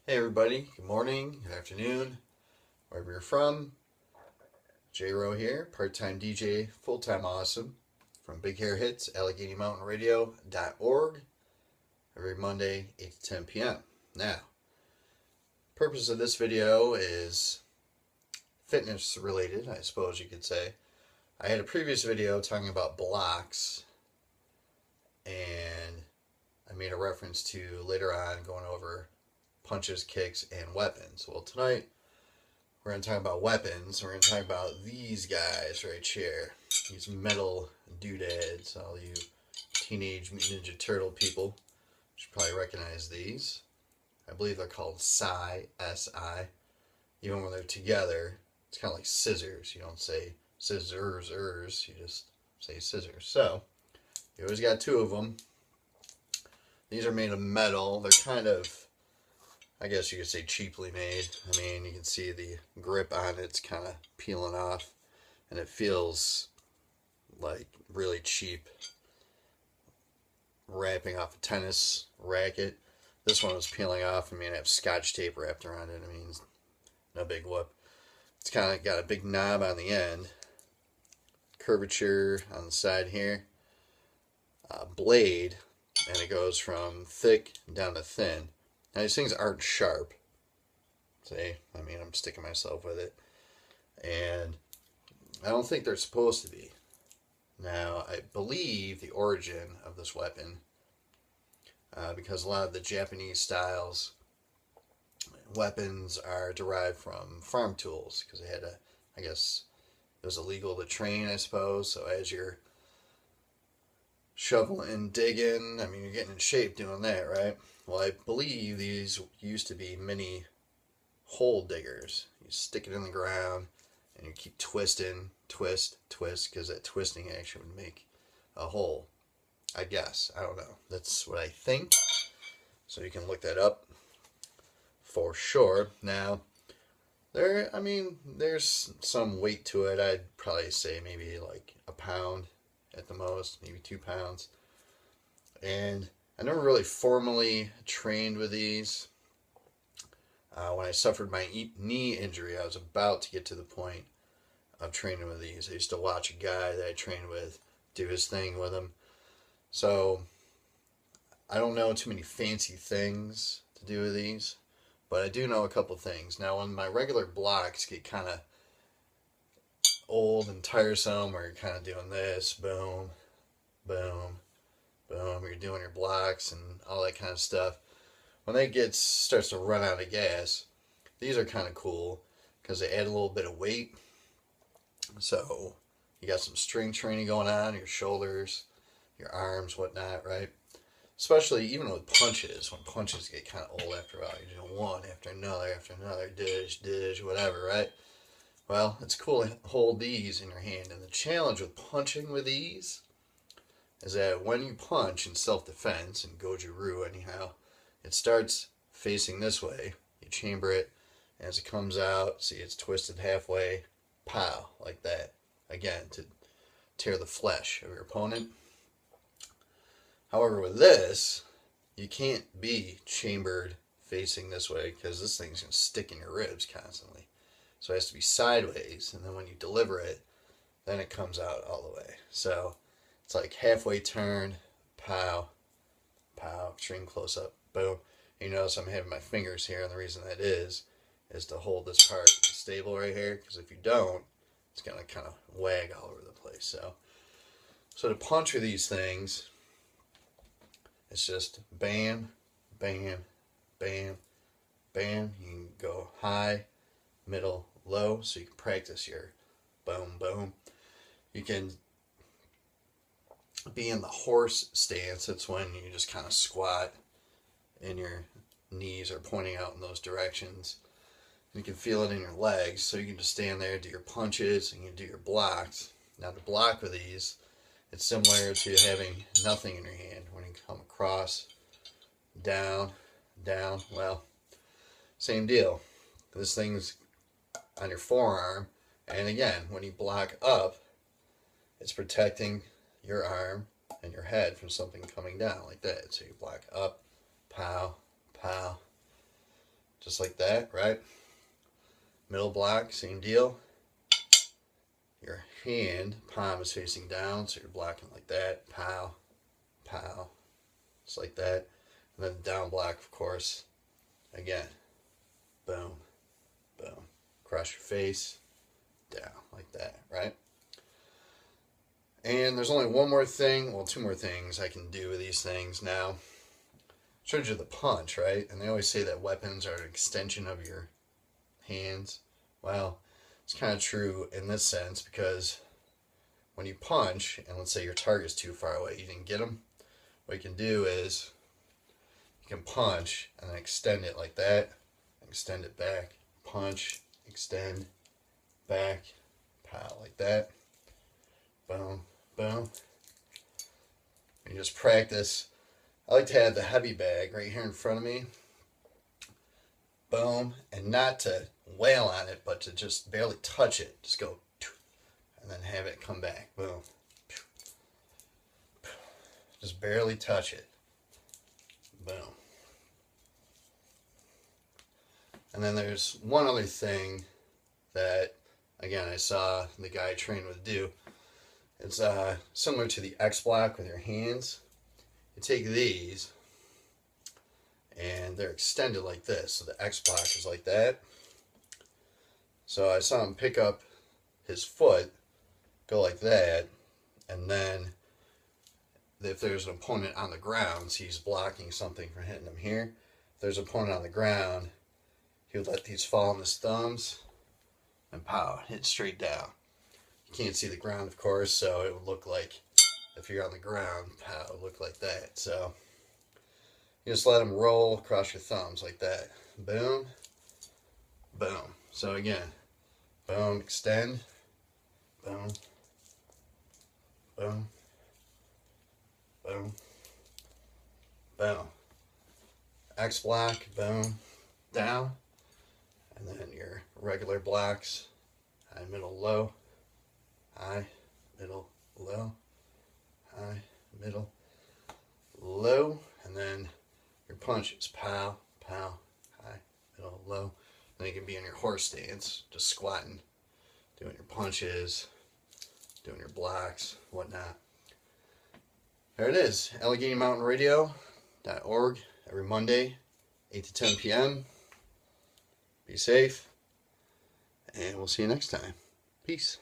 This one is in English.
Hey everybody, good morning, good afternoon, wherever you're from. J-Ro here, part-time DJ, full-time awesome, from Big Hair Hits, AlleghenyMountainRadio.org, every Monday, 8 to 10 p.m. Now, purpose of this video is fitness related, I suppose you could say. I had a previous video talking about blocks, and I made a reference to later on going over punches, kicks, and weapons. Well, tonight we're going to talk about weapons. We're going to talk about these guys right here. These metal doodads. All you Teenage Mutant Ninja Turtle people should probably recognize these. I believe they're called Psi, S-I. Even when they're together, it's kind of like scissors. You don't say scissors, you just say scissors. So, you always got two of them. These are made of metal. They're kind of, I guess you could say, cheaply made. I mean, you can see the grip on it's kind of peeling off, and it feels like really cheap wrapping off a tennis racket. This one was peeling off. I mean, I have scotch tape wrapped around it. I mean, no big whoop. It's kind of got a big knob on the end, curvature on the side here, blade, and it goes from thick down to thin. Now, these things aren't sharp. See, I mean, I'm sticking myself with it. And I don't think they're supposed to be. Now, I believe the origin of this weapon, because a lot of the Japanese styles weapons are derived from farm tools, because they had to, I guess, it was illegal to train, I suppose. So as you're shoveling, digging, I mean, you're getting in shape doing that, right? Well, I believe these used to be mini hole diggers. You stick it in the ground and you keep twisting, twist, because that twisting actually would make a hole. I guess. I don't know. That's what I think. So you can look that up for sure. Now, there's some weight to it. I'd probably say maybe like a pound at the most, maybe 2 pounds. And I never really formally trained with these. When I suffered my knee injury, I was about to get to the point of training with these. I used to watch a guy that I trained with do his thing with them. So I don't know too many fancy things to do with these, but I do know a couple things. Now, when my regular blocks get kind of old and tiresome, where you're kind of doing this, boom, boom, boom, you're doing your blocks and all that kind of stuff. When that starts to run out of gas, these are kind of cool because they add a little bit of weight. So you got some strength training going on, your shoulders, your arms, whatnot, right? Especially even with punches, when punches get kind of old after a while. You're doing one after another, dish, whatever, right? Well, it's cool to hold these in your hand. And the challenge with punching with these is that when you punch in self-defense, in GoJu Ryu anyhow, it starts facing this way. You chamber it, and as it comes out, see it's twisted halfway, pow, like that. Again, to tear the flesh of your opponent. However, with this, you can't be chambered facing this way because this thing's going to stick in your ribs constantly. So it has to be sideways, and then when you deliver it, then it comes out all the way. So it's like halfway turn, pow, pow, extreme close up, boom. You notice I'm having my fingers here, and the reason that is to hold this part stable right here, because if you don't, it's going to kind of wag all over the place. So to punch with these things, it's just bam, bam, bam, bam. You can go high, middle, low, so you can practice your boom, boom. You can be in the horse stance. That's when you just kind of squat and your knees are pointing out in those directions. You can feel it in your legs, so you can just stand there, do your punches, and you can do your blocks. Now, to block with these, it's similar to having nothing in your hand. When you come across, down, down, well, same deal. This thing's on your forearm, and again, when you block up, it's protecting your arm and your head from something coming down like that. So you block up, pow, pow, just like that, right? Middle block, same deal. Your hand, palm is facing down, so you're blocking like that. Pow, pow, just like that. And then down block, of course, again. Boom, boom. Across your face, down, like that, right? And there's only one more thing, well, two more things I can do with these things now. Showed you the punch, right? And they always say that weapons are an extension of your hands. Well, it's kind of true in this sense, because when you punch, and let's say your target's too far away, you didn't get them, what you can do is you can punch and then extend it like that, extend it back, punch, extend, back, pow, like that. Boom, boom. You just practice. I like to have the heavy bag right here in front of me. Boom, and not to wail on it, but to just barely touch it. Just go, and then have it come back. Boom. Just barely touch it. Boom. And then there's one other thing that, again, I saw the guy I trained with do. It's similar to the X block with your hands. You take these, and they're extended like this. So the X block is like that. So I saw him pick up his foot, go like that, and then if there's an opponent on the ground, so he's blocking something from hitting him here. If there's an opponent on the ground, he would let these fall on his thumbs, and pow, hit straight down. You can't see the ground, of course, so it would look like, if you're on the ground, pow, it would look like that. So you just let them roll across your thumbs like that. Boom, boom. So again, boom, extend, boom, boom, boom, boom. X block, boom, down. And then your regular blocks, high, middle, low, high, middle, low, high, middle, low. And then your punches, pow, pow, high, middle, low. Then you can be in your horse stance, just squatting, doing your punches, doing your blocks, whatnot. There it is, AlleghenyMountainRadio.org, every Monday, 8 to 10 p.m. Be safe, and we'll see you next time. Peace.